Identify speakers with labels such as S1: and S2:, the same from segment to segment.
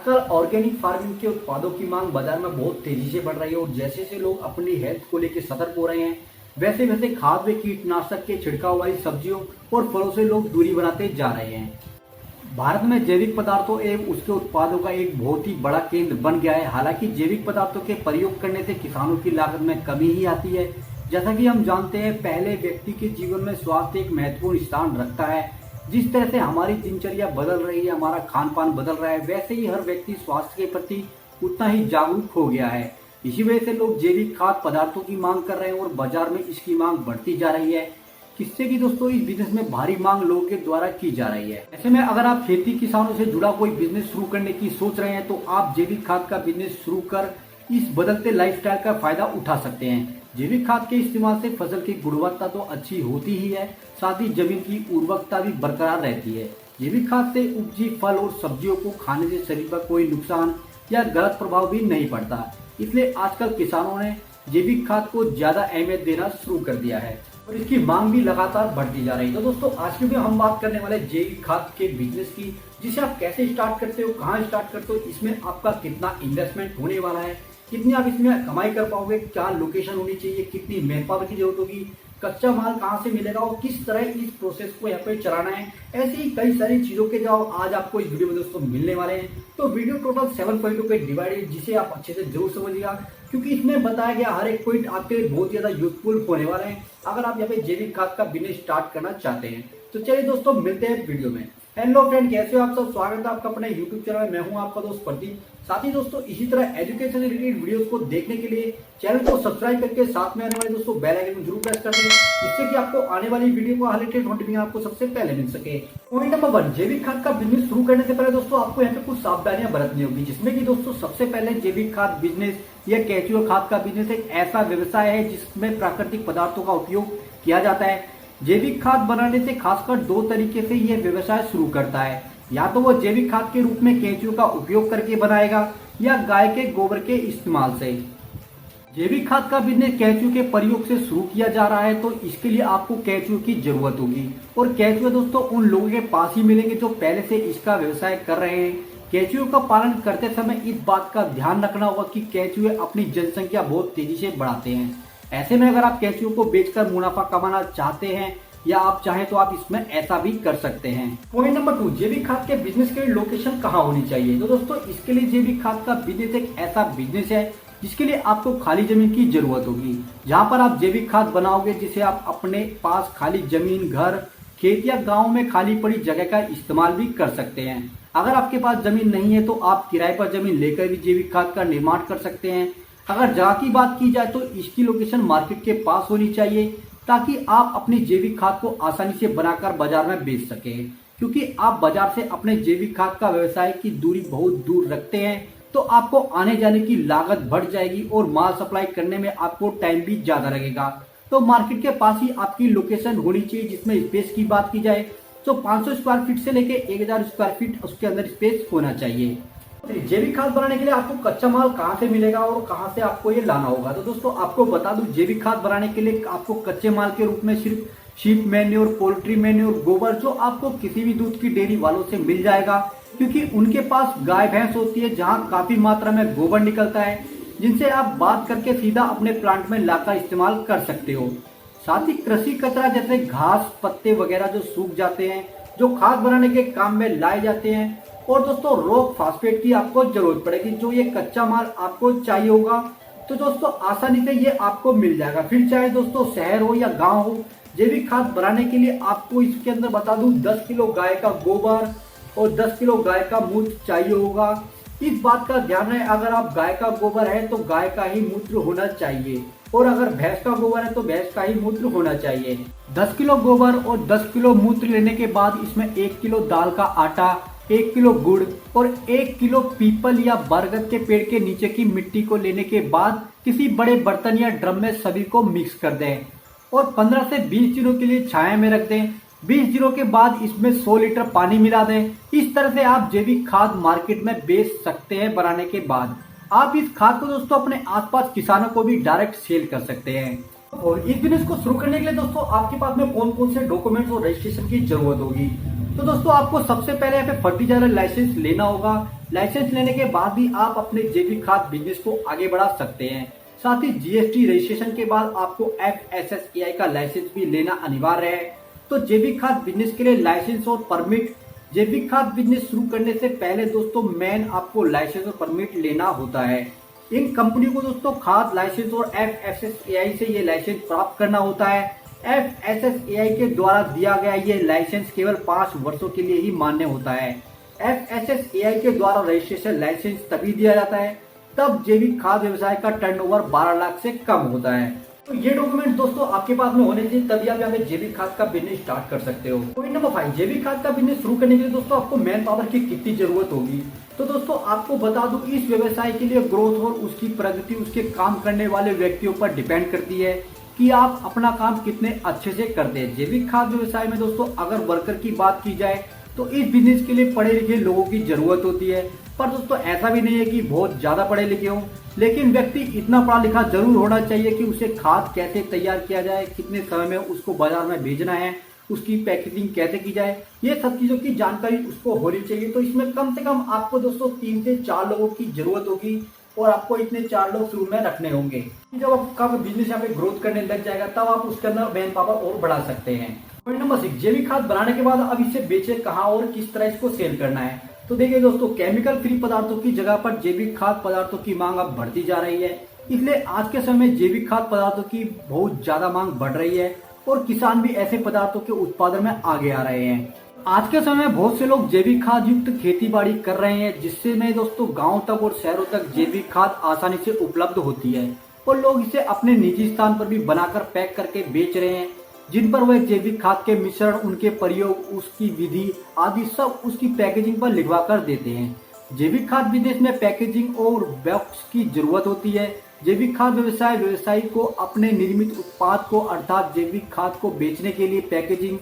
S1: आजकल organic farming के उत्पादों की मांग बाजार में बहुत तेजी से बढ़ रही है और जैसे जैसे लोग अपनी हेल्थ को लेकर सतर्क हो रहे हैं वैसे वैसे खाद व कीटनाशक के छिड़काव वाली सब्जियों और फलों से लोग दूरी बनाते जा रहे हैं। भारत में जैविक पदार्थों एवं उसके उत्पादों का एक बहुत ही बड़ा केंद्र बन गया है। हालांकि जैविक पदार्थों के प्रयोग करने से किसानों की लागत में कमी ही आती है। जैसा कि हम जानते हैं, पहले व्यक्ति के जीवन में स्वास्थ्य एक महत्वपूर्ण स्थान रखता है। जिस तरह से हमारी दिनचर्या बदल रही है, हमारा खान पान बदल रहा है, वैसे ही हर व्यक्ति स्वास्थ्य के प्रति उतना ही जागरूक हो गया है। इसी वजह से लोग जैविक खाद्य पदार्थों की मांग कर रहे हैं और बाजार में इसकी मांग बढ़ती जा रही है। किससे कि दोस्तों इस बिजनेस में भारी मांग लोगों के द्वारा की जा रही है। ऐसे में अगर आप खेती किसानों से जुड़ा कोई बिजनेस शुरू करने की सोच रहे हैं तो आप जैविक खाद का बिजनेस शुरू कर इस बदलते लाइफस्टाइल का फायदा उठा सकते हैं। जैविक खाद के इस्तेमाल से फसल की गुणवत्ता तो अच्छी होती ही है, साथ ही जमीन की उर्वरकता भी बरकरार रहती है। जैविक खाद से उपजी फल और सब्जियों को खाने से शरीर पर कोई नुकसान या गलत प्रभाव भी नहीं पड़ता। इसलिए आजकल किसानों ने जैविक खाद को ज्यादा अहमियत देना शुरू कर दिया है और इसकी मांग भी लगातार बढ़ती जा रही है। तो दोस्तों आज की वीडियो हम बात करने वाले जैविक खाद के बिजनेस की, जिसे आप कैसे स्टार्ट करते हो, कहाँ स्टार्ट करते हो, इसमें आपका कितना इन्वेस्टमेंट होने वाला है, कितनी आप इसमें कमाई कर पाओगे, क्या लोकेशन होनी चाहिए, कितनी मैन पावर की जरूरत होगी, कच्चा माल कहाँ से मिलेगा और किस तरह इस प्रोसेस को यहाँ पे चलाना है, ऐसी कई सारी चीजों के जवाब आज आपको इस वीडियो में दोस्तों मिलने वाले हैं। तो वीडियो टोटल 7 पॉइंटों पे डिवाइडेड, जिसे आप अच्छे से जरूर समझिएगा क्योंकि इसमें बताया गया हर एक पॉइंट आपके लिए बहुत ज्यादा यूजफुल होने वाले हैं अगर आप यहाँ पे जैविक खाद का बिजनेस स्टार्ट करना चाहते हैं। तो चलिए दोस्तों मिलते हैं वीडियो में। हेलो फ्रेंड, कैसे हो आप सब? स्वागत है आपका अपने यूट्यूब चैनल में। मैं हूं आपका दोस्त प्रदीप। साथ ही दोस्तों इसी तरह एजुकेशन से रिलेटेड वीडियोस को देखने के लिए चैनल को सब्सक्राइब करके साथ में आने वाले दोस्तों बेल आइकन को जरूर प्रेस कर दें, जिससे कि आपको आने वाली वीडियो को रिलेटेड नोटिफिकेशन आपको सबसे पहले मिल सके। पॉइंट नंबर 1, जैविक खाद का बिजनेस शुरू करने से पहले दोस्तों आपको यहाँ पे कुछ सावधानियां बरतनी होगी, जिसमें कि दोस्तों सबसे पहले जैविक खाद बिजनेस या केचुआ खाद का बिजनेस एक ऐसा व्यवसाय है जिसमें प्राकृतिक पदार्थों का उपयोग किया जाता है। जैविक खाद बनाने से खासकर 2 तरीके से यह व्यवसाय शुरू करता है। या तो वो जैविक खाद के रूप में केंचुओं का उपयोग करके बनाएगा या गाय के गोबर के इस्तेमाल से। जैविक खाद का बिजनेस केंचुओं के प्रयोग से शुरू किया जा रहा है, तो इसके लिए आपको केंचुओं की जरूरत होगी और केंचुए दोस्तों उन लोगों के पास ही मिलेंगे जो पहले से इसका व्यवसाय कर रहे हैं। केंचुओं का पालन करते समय इस बात का ध्यान रखना होगा कि केंचुए अपनी जनसंख्या बहुत तेजी से बढ़ाते हैं। ऐसे में अगर आप केंचुओं को बेचकर मुनाफा कमाना चाहते हैं या आप चाहें तो आप इसमें ऐसा भी कर सकते हैं। पॉइंट नंबर 2, जैविक खाद के बिजनेस के लिए लोकेशन कहाँ होनी चाहिए? तो दोस्तों इसके लिए जैविक खाद का बिजनेस एक ऐसा बिजनेस है जिसके लिए आपको खाली जमीन की जरूरत होगी, जहाँ पर आप जैविक खाद बनाओगे, जिसे आप अपने पास खाली जमीन, घर, खेत या गाँव में खाली पड़ी जगह का इस्तेमाल भी कर सकते हैं। अगर आपके पास जमीन नहीं है तो आप किराए पर जमीन लेकर भी जैविक खाद का निर्माण कर सकते हैं। अगर जगह की बात की जाए तो इसकी लोकेशन मार्केट के पास होनी चाहिए ताकि आप अपनी जैविक खाद को आसानी से बनाकर बाजार में बेच सकें। क्योंकि आप बाजार से अपने जैविक खाद का व्यवसाय की दूरी बहुत दूर रखते हैं तो आपको आने जाने की लागत बढ़ जाएगी और माल सप्लाई करने में आपको टाइम भी ज्यादा लगेगा। तो मार्केट के पास ही आपकी लोकेशन होनी चाहिए। जिसमें स्पेस की बात की जाए तो 500 स्क्वायर फीट से लेके 1000 स्क्वायर फीट उसके अंदर स्पेस होना चाहिए। जैविक खाद बनाने के लिए आपको कच्चा माल कहाँ से मिलेगा और कहाँ से आपको ये लाना होगा? तो दोस्तों आपको बता दूं, जैविक खाद बनाने के लिए आपको कच्चे माल के रूप में सिर्फ शीप मैन्योर, पोल्ट्री मैन्योर, गोबर, जो आपको किसी भी दूध की डेयरी वालों से मिल जाएगा, क्योंकि उनके पास गाय भैंस होती है जहाँ काफी मात्रा में गोबर निकलता है, जिनसे आप बात करके सीधा अपने प्लांट में लाकर इस्तेमाल कर सकते हो। साथ ही कृषि कचरा जैसे घास, पत्ते वगैरह जो सूख जाते हैं, जो खाद बनाने के काम में लाए जाते हैं। और दोस्तों रॉक फास्फेट की आपको जरूरत पड़ेगी, जो ये कच्चा माल आपको चाहिए होगा, तो दोस्तों आसानी से ये आपको मिल जाएगा। फिर चाहे दोस्तों शहर हो या गांव हो, जैविक खाद बनाने के लिए आपको इसके अंदर बता दूं 10 किलो गाय का गोबर और 10 किलो गाय का मूत्र चाहिए होगा। इस बात का ध्यान है, अगर आप गाय का गोबर है तो गाय का ही मूत्र होना चाहिए और अगर भैंस का गोबर है तो भैंस का ही मूत्र होना चाहिए। 10 किलो गोबर और 10 किलो मूत्र लेने के बाद इसमें 1 किलो दाल का आटा, 1 किलो गुड़ और 1 किलो पीपल या बरगद के पेड़ के नीचे की मिट्टी को लेने के बाद किसी बड़े बर्तन या ड्रम में सभी को मिक्स कर दें और 15 से 20 दिनों के लिए छाया में रख दें। 20 दिनों के बाद इसमें 100 लीटर पानी मिला दें। इस तरह से आप जैविक खाद मार्केट में बेच सकते हैं। बनाने के बाद आप इस खाद को दोस्तों अपने आसपास किसानों को भी डायरेक्ट सेल कर सकते हैं। और इस बिजनेस को शुरू करने के लिए दोस्तों आपके पास में कौन कौन से डॉक्यूमेंट्स और रजिस्ट्रेशन की जरूरत होगी? तो दोस्तों आपको सबसे पहले यहाँ पे फर्टिलाइजर लाइसेंस लेना होगा, लाइसेंस लेने के बाद भी आप अपने जैविक खाद बिजनेस को आगे बढ़ा सकते हैं। साथ ही जीएसटी रजिस्ट्रेशन के बाद आपको FSSAI का लाइसेंस भी लेना अनिवार्य है। तो जैविक खाद बिजनेस के लिए लाइसेंस और परमिट, जैविक खाद बिजनेस शुरू करने से पहले दोस्तों मेन आपको लाइसेंस और परमिट लेना होता है। इन कंपनियों को दोस्तों खाद लाइसेंस और FSSAI से ये लाइसेंस प्राप्त करना होता है। FSSAI के द्वारा दिया गया ये लाइसेंस केवल 5 वर्षों के लिए ही मान्य होता है। FSSAI के द्वारा रजिस्ट्रेशन लाइसेंस तभी दिया जाता है तब जैविक खाद व्यवसाय का टर्नओवर 12 लाख से कम होता है। तो ये डॉक्यूमेंट दोस्तों आपके पास में होने चाहिए, तभी आप यहाँ पे जैविक खाद का बिजनेस स्टार्ट कर सकते हो। पॉइंट नंबर 5, जैविक खाद का बिजनेस शुरू करने के लिए दोस्तों आपको मैन पावर की कितनी जरूरत होगी। तो दोस्तों आपको बता दूं, इस व्यवसाय के लिए ग्रोथ और उसकी प्रगति उसके काम करने वाले व्यक्तियों पर डिपेंड करती है कि आप अपना काम कितने अच्छे से करते हैं। जैविक खाद व्यवसाय में दोस्तों अगर वर्कर की बात की जाए तो इस बिजनेस के लिए पढ़े लिखे लोगों की जरूरत होती है। पर दोस्तों ऐसा भी नहीं है कि बहुत ज्यादा पढ़े लिखे हों, लेकिन व्यक्ति इतना पढ़ा लिखा जरूर होना चाहिए कि उसे खाद कैसे तैयार किया जाए, कितने समय में उसको बाजार में भेजना है, उसकी पैकेजिंग कैसे की जाए, ये सब चीजों की जानकारी उसको होनी चाहिए। तो इसमें कम से कम आपको दोस्तों 3 से 4 लोगों की जरूरत होगी और आपको इतने 4 लोग शुरू में रखने होंगे। जब आपका बिजनेस यहाँ पे ग्रोथ करने लग जाएगा तब आप उसके अंदर मैन पावर और बढ़ा सकते हैं। पॉइंट नंबर 6, जैविक खाद बनाने के बाद अब इसे बेचे कहाँ और किस तरह इसको सेल करना है। तो देखिए दोस्तों, केमिकल फ्री पदार्थों की जगह पर जैविक खाद पदार्थों की मांग अब बढ़ती जा रही है, इसलिए आज के समय में जैविक खाद पदार्थों की बहुत ज्यादा मांग बढ़ रही है और किसान भी ऐसे पदार्थों के उत्पादन में आगे आ रहे हैं। आज के समय में बहुत से लोग जैविक खाद युक्त खेती बाड़ी कर रहे हैं, जिससे में दोस्तों गाँव तक और शहरों तक जैविक खाद आसानी से उपलब्ध होती है और लोग इसे अपने निजी स्थान पर भी बनाकर पैक करके बेच रहे हैं, जिन पर वह जैविक खाद के मिश्रण, उनके प्रयोग, उसकी विधि आदि सब उसकी पैकेजिंग पर लिखवा कर देते हैं। जैविक खाद बिजनेस में पैकेजिंग और बॉक्स की जरूरत होती है। जैविक खाद व्यवसायी को अपने निर्मित उत्पाद को अर्थात जैविक खाद को बेचने के लिए पैकेजिंग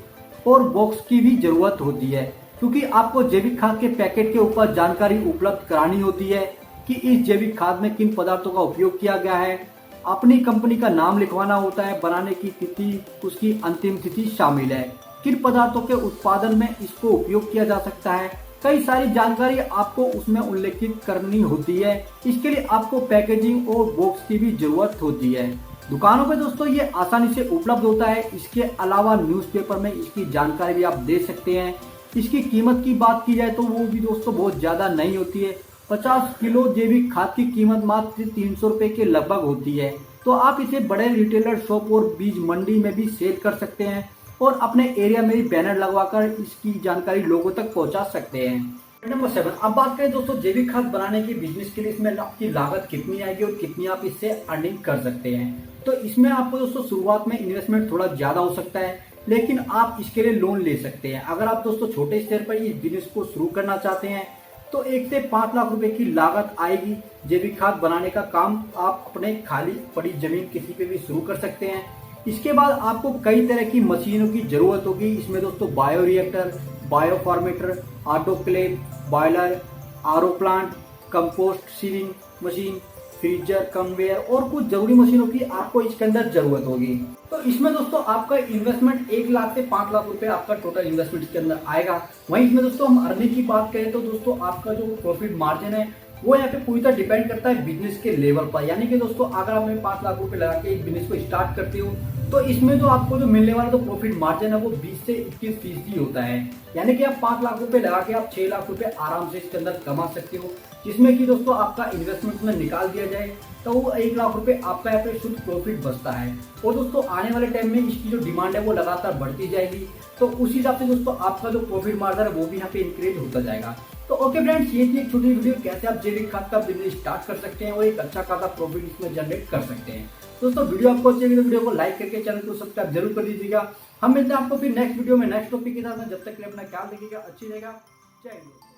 S1: और बॉक्स की भी जरूरत होती है, क्योंकि आपको जैविक खाद के पैकेट के ऊपर जानकारी उपलब्ध करानी होती है कि इस जैविक खाद में किन पदार्थों का उपयोग किया गया है। अपनी कंपनी का नाम लिखवाना होता है, बनाने की तिथि, उसकी अंतिम तिथि शामिल है, किन पदार्थों के उत्पादन में इसको उपयोग किया जा सकता है, कई सारी जानकारी आपको उसमें उल्लेखित करनी होती है। इसके लिए आपको पैकेजिंग और बॉक्स की भी जरूरत होती है। दुकानों पे दोस्तों ये आसानी से उपलब्ध होता है। इसके अलावा न्यूज़पेपर में इसकी जानकारी भी आप दे सकते हैं। इसकी कीमत की बात की जाए तो वो भी दोस्तों बहुत ज्यादा नहीं होती है। 50 किलो जैविक खाद की कीमत मात्र 300 रुपए के लगभग होती है। तो आप इसे बड़े रिटेलर शॉप और बीज मंडी में भी सेल कर सकते हैं और अपने एरिया में भी बैनर लगवाकर इसकी जानकारी लोगों तक पहुंचा सकते हैं। नंबर 7, अब बात करें दोस्तों जैविक खाद बनाने की बिजनेस के लिए इसमें आपकी लागत कितनी आएगी और कितनी आप इससे अर्निंग कर सकते हैं। तो इसमें आपको दोस्तों शुरुआत में इन्वेस्टमेंट थोड़ा ज्यादा हो सकता है, लेकिन आप इसके लिए लोन ले सकते हैं। अगर आप दोस्तों छोटे स्तर पर इस बिजनेस को शुरू करना चाहते हैं तो 1 से 5 लाख रुपए की लागत आएगी। जैविक खाद बनाने का काम आप अपने खाली पड़ी जमीन किसी पे भी शुरू कर सकते हैं। इसके बाद आपको कई तरह की मशीनों की जरूरत होगी। इसमें दोस्तों bio reactor, bio formatter, autoclave, boiler, RO plant, compost sieving machine, freezer, conveyor और कुछ जरूरी मशीनों की आपको इसके अंदर जरूरत होगी। तो इसमें दोस्तों आपका इन्वेस्टमेंट 1 लाख से 5 लाख रुपए आपका टोटल इन्वेस्टमेंट इसके अंदर आएगा। वहीं इसमें दोस्तों हम अर्निंग की बात करें तो दोस्तों आपका जो प्रॉफिट मार्जिन है वो यहाँ पे पूरी तरह डिपेंड करता है बिजनेस के लेवल पर। यानी कि दोस्तों अगर आप 5 लाख रुपए लगा के एक बिजनेस को स्टार्ट करते हो तो इसमें जो आपको जो मिलने वाला जो प्रॉफिट मार्जिन है वो 20 से 21% होता है। यानी कि आप 5 लाख रुपए लगा के आप 6 लाख रुपए आराम से इसके अंदर कमा सकते हो, जिसमें कि दोस्तों आपका इन्वेस्टमेंट में निकाल दिया जाए तो वो 1 लाख रुपए आपका यहाँ पे शुद्ध प्रॉफिट बचता है। और दोस्तों आने वाले टाइम में इसकी जो डिमांड है वो लगातार बढ़ती जाएगी, तो उस हिसाब से दोस्तों आपका जो प्रॉफिट मार्जिन है वो भी यहाँ पे इंक्रीज होता जाएगा। तो ओके फ्रेंड्स, ये थी एक छोटी वीडियो कैसे आप जैविक खाद का बिजनेस स्टार्ट कर सकते हैं और एक अच्छा खासा प्रॉफिट इसमें जनरेट कर सकते हैं। दोस्तों वीडियो आपको अच्छी लगी तो वीडियो को लाइक करके चैनल को सब्सक्राइब जरूर कर दीजिएगा। हम मिलते हैं आपको फिर नेक्स्ट वीडियो में नेक्स्ट टॉपिक के साथ। जब तक के लिए अपना ख्याल रखिएगा, अच्छी रहेगा। जय हिंद।